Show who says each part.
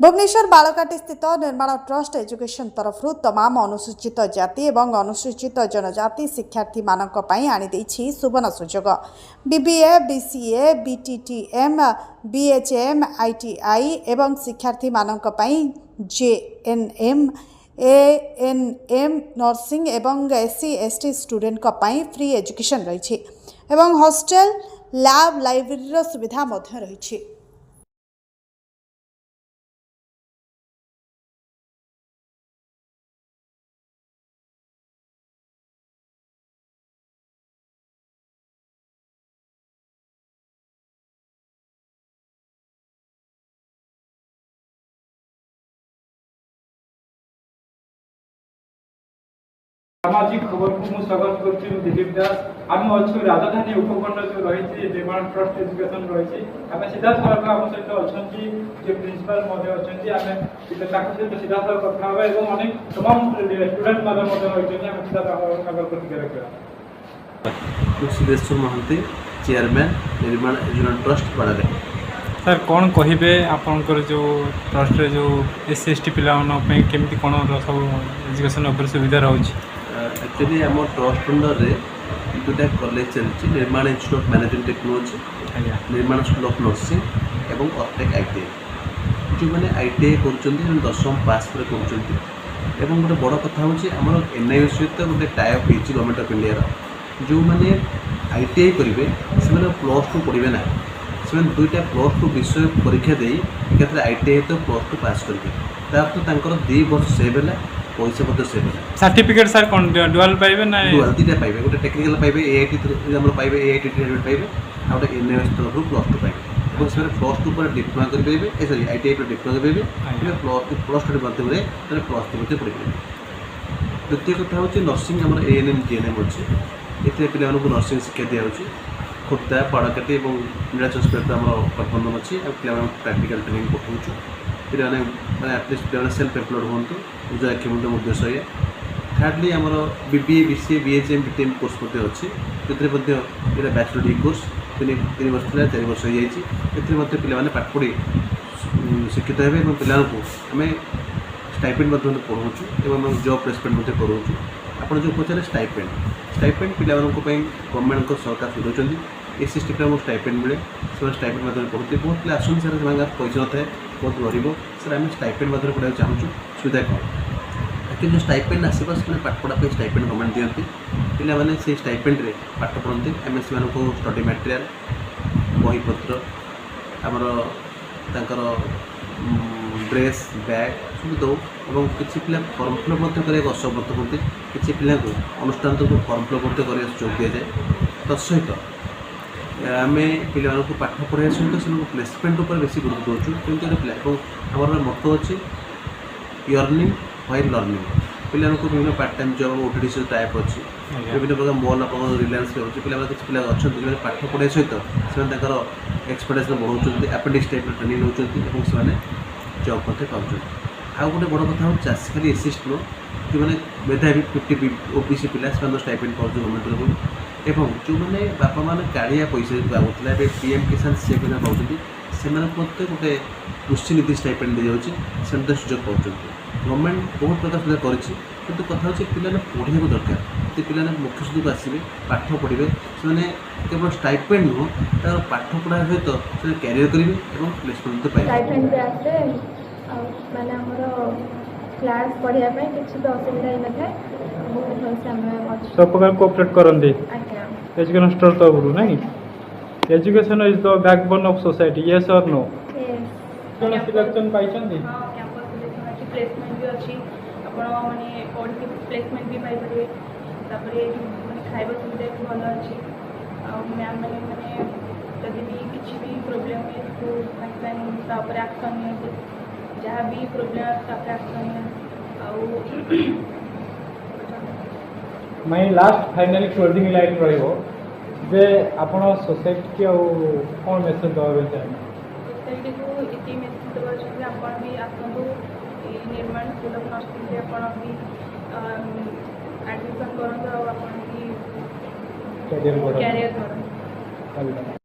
Speaker 1: भुवनेश्वर बालकाटी स्थित निर्माण trust education तरफ तमाम अनुसूचित जाति एवं अनुसूचित जनजाति शिक्षार्थी मानक पई आनी देछि सुवर्ण सुजोग। बीबीए, बीसीए, बीटीटीएम, बीएचएम, आईटीआई एवं शिक्षार्थी मानक पई जेएनएम, एएनएम, नर्सिंग एवं एससी एसटी स्टूडेंट को पई फ्री एजुकेशन रही एवं हॉस्टल, लैब, लाइब्रेरी सुविधा मध्य रही।
Speaker 2: सामाजिक खबर को स्वागत करछि दिलीप दास। आम अच्छे राजधानी उपखंड जो रही निर्माण ट्रस्ट एजुकेशन रही आम सीधा सड़क आम सहित अच्छा जो प्रिंसिपाल अच्छा आम सहित सीधा सड़क कथा और अनेक तमाम स्टूडेंट रही आम सीधा प्रतिक्रिया रखा।
Speaker 3: सिद्धेश्वर महांती, चेयरमैन निर्माण एजुकेशन ट्रस्ट बाड़ारे।
Speaker 4: सर कौन कहे आपंकर जो ट्रस्ट जो एससी एसटी पाने केमती कौन सब एजुकेशन सुविधा रोचे?
Speaker 3: एक्चुअली आम ट्रस्ट अंडर दुटा कॉलेज चलती निर्माण इंस्टीट्यूट ऑफ मैनेजमेंट टेक्नोलॉजी, निर्माण स्कूल ऑफ नर्सिंग एवं ऑर्टेक आईटीआई। जो मैंने आईटीआई कर 10वीं पास पर कर गोटे बड़ कथा हूँ आम एनआईओ सहित गोटे टाइप होती गवर्नमेंट ऑफ इंडिया जो मैंने आईटीआई करेंगे से +2 पढ़े ना से दुईटा +2 विषय परीक्षा दे आईटीआई तो +2 पास करेंगे तो 2 वर्ष सेव है पैसा पत्र सेव है।
Speaker 4: सर्टिफिकेट सर कौन डुअल पाइबे ना
Speaker 3: डुअल दुईटा पाइबे गोटे टेक्निकल पाइबे एआईटी पाइबे एआईटी सर्टिफिकेट पाइबे आ गोटे एनआईओ तरफ +2 पाइबे और से +2 पर डिप्लोमा करेंगे सॉरी आईटीआई पर डिप्लोमा करेंगे +2 माध्यम +3 पढ़े। द्वितीय कथा हूँ नर्सिंग आम एएनएम जीएनएम अच्छे ये पे नर्सिंग शिक्षा दी जाऊँगी खोर्धा पाड़काटी और नीलाचल स्पेक्ट आम परफॉर्म अच्छी पे प्राक्टिकल ट्रेनिंग पठाऊँ पे आटलिस्ट पे सेल्फ एम्प्लॉयड हूँ निज आखि उद्देश्य ये। थार्डली आमर BBA, BCA, BHM, BTM course अच्छी ये बैचलर डिग्री कोर्स 3 वर्ष था 4 वर्ष हो पे पाठ पढ़ी शिक्षित हे पाँ आम स्टाइपेंड पढ़ाऊँ और जॉब प्लेसमेंट कराऊँ। आप जो पचारे स्टाइपेंड पे गवर्नमेंट सरकार सुधार एससी एसटी पे स्टाइपेंड मिले से स्टाइपेंड माध्यम पढ़ते बहुत पे आसुँच सर से पैसा न था बहुत गरीब सर आम स्टाइपेंड माध्यम पढ़ा चाहूँ सुविधा कौन एक्चुअली जो स्टाइपेंड आसपा से पाठ पढ़ा स्टाइपेंड गवर्नमेंट दिखती पे से स्टाइपेंड रे पाठ पढ़ते आम से स्टडी मटेरियल बहीपत्र आमर ड्रेस बैग सब दौ और किसी पिला फर्म फिलअप करने असमर्थ होती किसी पिला अनुष्ठान तो फर्म फिलअप करने सुझोग दि जाए तत्सहित आम पे पाठ पढ़ाई सहित से प्लेसमेंट उपर बेसी गुरुत्व दूँ क्योंकि आमर मत अच्छे अर्निंग व्हाइल लर्निंग पे विभिन्न पार्ट टाइम जॉब ओटीडी से टाइप अच्छी विभिन्न प्रकार मॉल आप रिलायंस पे होती पे किसी पिला अच्छा पाठ पढ़ाई सहित से एक्सपर्टाइज बढ़ाऊँ अपेंडिक्स टाइप ट्रेनिंग नौकरी से जॉब करते पाँच। आउ गोटे बड़ कथा चाषी खाली एससी एसटी जो मैंने मेधावी 50 ओबीसी पिला स्टाइपेंड पाँच गवर्नमेंट तरफ एवं जो मैंने बापा मैंने कालिया पैसा पाऊला पीएम किसान से पाँच से गोटे कृषि नीति स्टाइपेंड दी जाऊँगी सुझोग पाँच। गवर्नमेंट बहुत प्रकार सुविधा कर कथा हो पे पढ़ा दरकार पे मुख्य सुधक आसवे पाठ पढ़े से केवल स्टाइपेंड नुह तार पाठ पढ़ा सहित से कैरियर करेंगे और प्लेसमेंट
Speaker 5: पाइबे मैंने क्लास पढ़ाई किसी भी असुविधा ही न था बहुत भलसे
Speaker 4: सब प्रकार कोऑपरेट करते एजुकेशन ट्रस्ट तरफ नहीं education is the backbone of society yes और नो सिलेक्शन पाइछन
Speaker 5: प्लेसमेंट भी अच्छी माने पढ़ के प्लेसमेंट भी पाई परिवे तापरे खाइबा सुविधा भी भल अच्छी मैम मैंने जदि भी किसी भी प्रोब्लेम है तो एक्शन नहीं जहाँ भी प्रोब्लेम एक्शन नहीं
Speaker 4: मैं लास्ट फाइनली क्लोजिंग लाइन रहिबो जे आपण सोसाइटी को कौन मेसेज दबावे चाहिए?
Speaker 5: सोसाइटी को इति मेसेज दबा चाहिए आपण भी आसंतु निर्माण स्कूल ऑफ नर्सिंग आपण भी एडमिशन करंतु और आपण भी
Speaker 4: कैरियर
Speaker 5: करूँ।